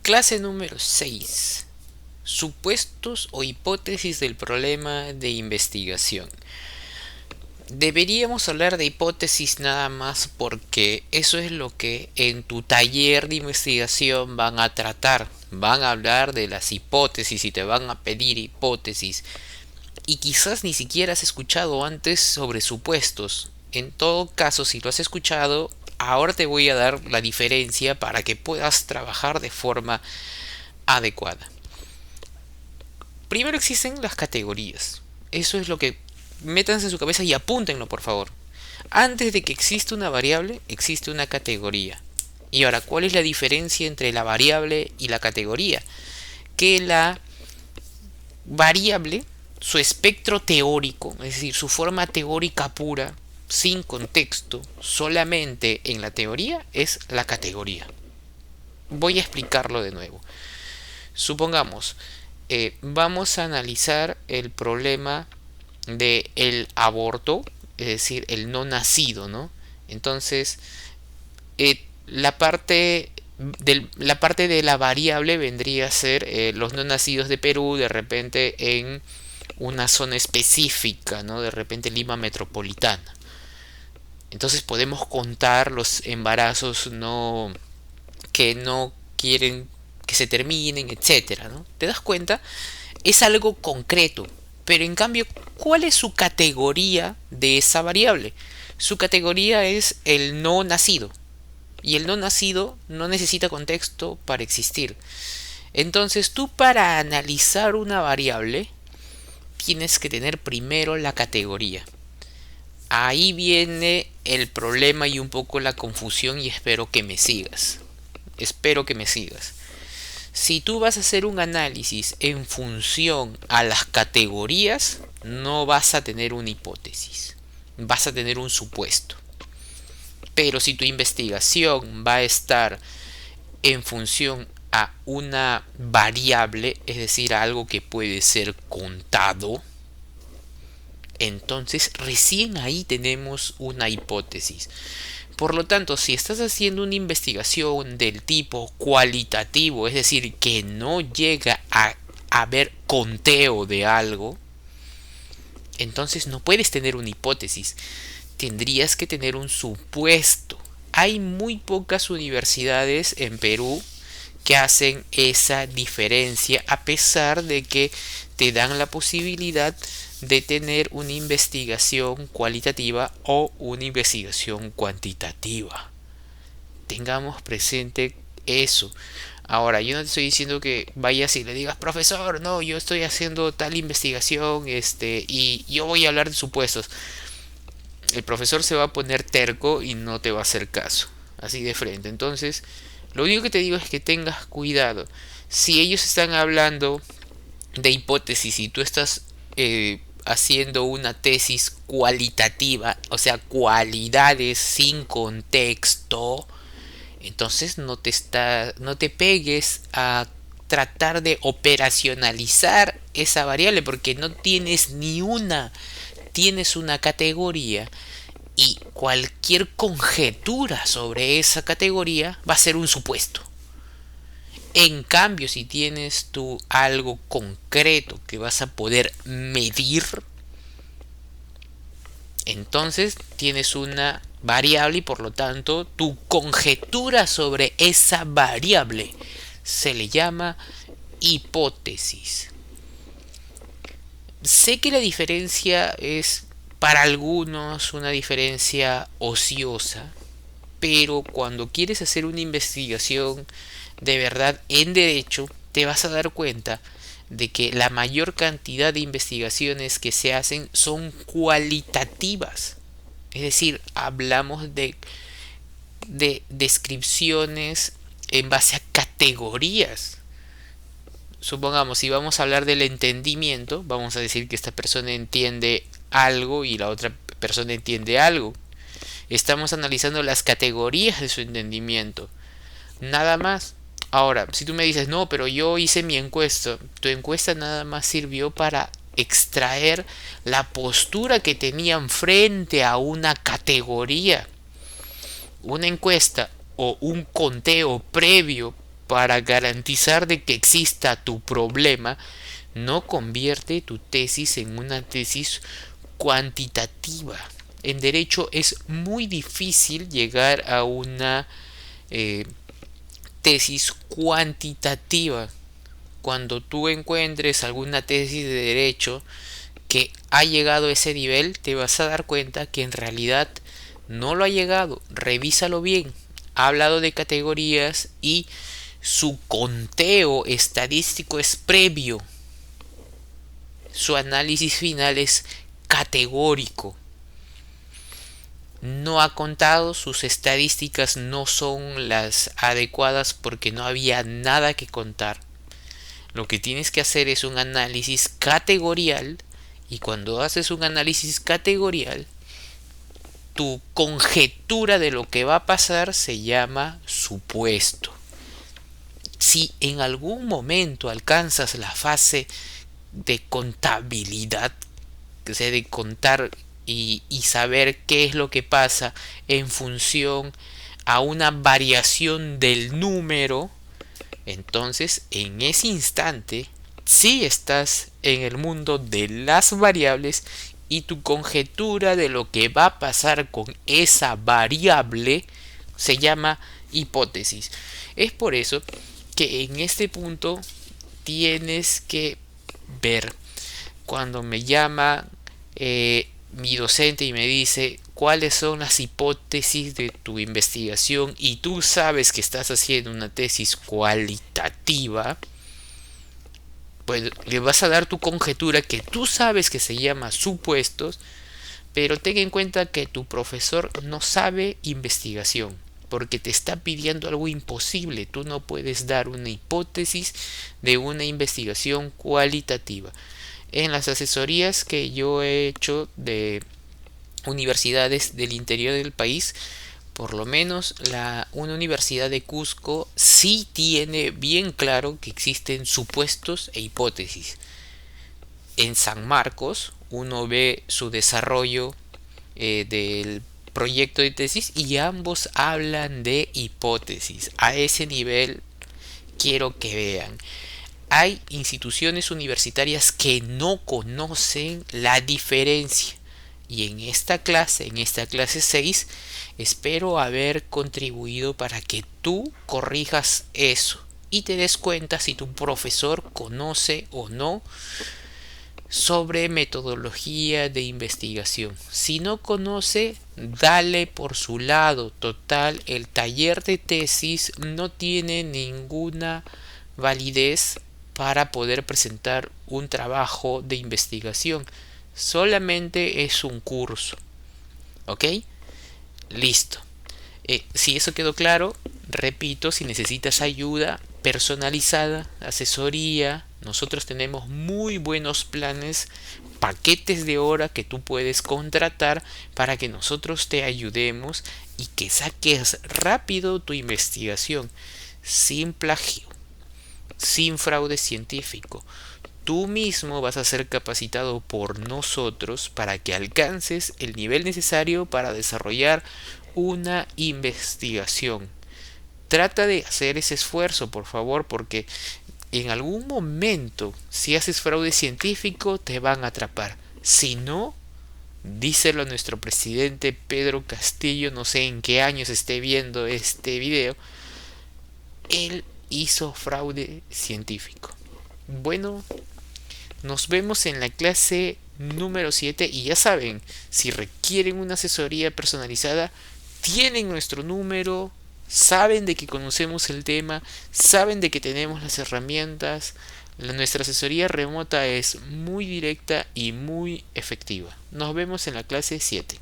Clase número 6. Supuestos o hipótesis del problema de investigación. Deberíamos hablar de hipótesis nada más porque eso es lo que en tu taller de investigación van a tratar. Van a hablar de las hipótesis y te van a pedir hipótesis. Y quizás ni siquiera has escuchado antes sobre supuestos. En todo caso, si lo has escuchado, ahora te voy a dar la diferencia para que puedas trabajar de forma adecuada. Primero existen las categorías. Eso es lo que métanse en su cabeza y apúntenlo, por favor. Antes de que exista una variable, existe una categoría. Y ahora, ¿cuál es la diferencia entre la variable y la categoría? Que la variable, su espectro teórico, es decir, su forma teórica pura, sin contexto, solamente en la teoría, es la categoría. Voy a explicarlo de nuevo. Supongamos, vamos a analizar el problema del aborto, es decir, el no nacido, ¿no? Entonces, la parte de la variable vendría a ser los no nacidos de Perú, de repente en una zona específica, ¿no? De repente Lima metropolitana. Entonces podemos contar los embarazos que no quieren que se terminen, etcétera, ¿no? ¿Te das cuenta? Es algo concreto. Pero en cambio, ¿cuál es su categoría de esa variable? Su categoría es el no nacido. Y el no nacido no necesita contexto para existir. Entonces tú, para analizar una variable tienes que tener primero la categoría. Ahí viene el problema y un poco la confusión, y espero que me sigas. Espero que me sigas. Si tú vas a hacer un análisis en función a las categorías, no vas a tener una hipótesis, vas a tener un supuesto. Pero si tu investigación va a estar en función a una variable, es decir, a algo que puede ser contado, entonces recién ahí tenemos una hipótesis. Por lo tanto, si estás haciendo una investigación del tipo cualitativo, es decir, que no llega a haber conteo de algo, entonces no puedes tener una hipótesis. Tendrías que tener un supuesto. Hay muy pocas universidades en Perú que hacen esa diferencia, a pesar de que te dan la posibilidad de tener una investigación cualitativa o una investigación cuantitativa. Tengamos presente eso. Ahora, yo no te estoy diciendo que vayas y le digas, profesor, no, yo estoy haciendo tal investigación, y yo voy a hablar de supuestos. El profesor se va a poner terco y no te va a hacer caso, así de frente. Entonces, lo único que te digo es que tengas cuidado. Si ellos están hablando de hipótesis y tú estás haciendo una tesis cualitativa, o sea, cualidades sin contexto, entonces no te pegues a tratar de operacionalizar esa variable, porque no tienes ni una, tienes una categoría, y cualquier conjetura sobre esa categoría va a ser un supuesto. En cambio, si tienes tú algo concreto que vas a poder medir, entonces tienes una variable y por lo tanto tu conjetura sobre esa variable se le llama hipótesis. Sé que la diferencia es para algunos una diferencia ociosa, pero cuando quieres hacer una investigación de verdad en derecho, te vas a dar cuenta de que la mayor cantidad de investigaciones que se hacen son cualitativas. Es decir, hablamos de descripciones en base a categorías. Supongamos, si vamos a hablar del entendimiento, vamos a decir que esta persona entiende algo y la otra persona entiende algo. Estamos analizando las categorías de su entendimiento. Nada más. Ahora, si tú me dices, no, pero yo hice mi encuesta, tu encuesta nada más sirvió para extraer la postura que tenían frente a una categoría. Una encuesta o un conteo previo para garantizar de que exista tu problema, no convierte tu tesis en una tesis cuantitativa. En derecho es muy difícil llegar a una tesis cuantitativa. Cuando tú encuentres alguna tesis de derecho que ha llegado a ese nivel, te vas a dar cuenta que en realidad no lo ha llegado. Revísalo bien. Ha hablado de categorías y su conteo estadístico es previo. Su análisis final es categórico. No ha contado, sus estadísticas no son las adecuadas porque no había nada que contar. Lo que tienes que hacer es un análisis categorial, y cuando haces un análisis categorial, tu conjetura de lo que va a pasar se llama supuesto. Si en algún momento alcanzas la fase de contabilidad, o sea, de contar y saber qué es lo que pasa en función a una variación del número, entonces en ese instante sí estás en el mundo de las variables, y tu conjetura de lo que va a pasar con esa variable se llama hipótesis. Es por eso que en este punto tienes que ver, cuando me llama mi docente y me dice cuáles son las hipótesis de tu investigación, y tú sabes que estás haciendo una tesis cualitativa, pues le vas a dar tu conjetura que tú sabes que se llama supuestos, pero ten en cuenta que tu profesor no sabe investigación, porque te está pidiendo algo imposible. Tú no puedes dar una hipótesis de una investigación cualitativa. En las asesorías que yo he hecho de universidades del interior del país, por lo menos una universidad de Cusco sí tiene bien claro que existen supuestos e hipótesis. En San Marcos uno ve su desarrollo del proyecto de tesis y ambos hablan de hipótesis. A ese nivel quiero que vean. Hay instituciones universitarias que no conocen la diferencia. Y en esta clase 6, espero haber contribuido para que tú corrijas eso y te des cuenta si tu profesor conoce o no sobre metodología de investigación. Si no conoce, dale por su lado. Total, el taller de tesis no tiene ninguna validez para poder presentar un trabajo de investigación. Solamente es un curso. ¿Ok? Listo. Si eso quedó claro, repito, si necesitas ayuda personalizada, asesoría, nosotros tenemos muy buenos planes, paquetes de hora que tú puedes contratar para que nosotros te ayudemos y que saques rápido tu investigación, sin plagio, sin fraude científico. Tú mismo vas a ser capacitado por nosotros para que alcances el nivel necesario para desarrollar una investigación. Trata de hacer ese esfuerzo, por favor, porque en algún momento, si haces fraude científico, te van a atrapar. Si no, díselo a nuestro presidente Pedro Castillo, no sé en qué años esté viendo este video, él hizo fraude científico. Bueno, nos vemos en la clase número 7 y ya saben, si requieren una asesoría personalizada, tienen nuestro número, saben de que conocemos el tema, saben de que tenemos las herramientas. Nuestra asesoría remota es muy directa y muy efectiva. Nos vemos en la clase 7.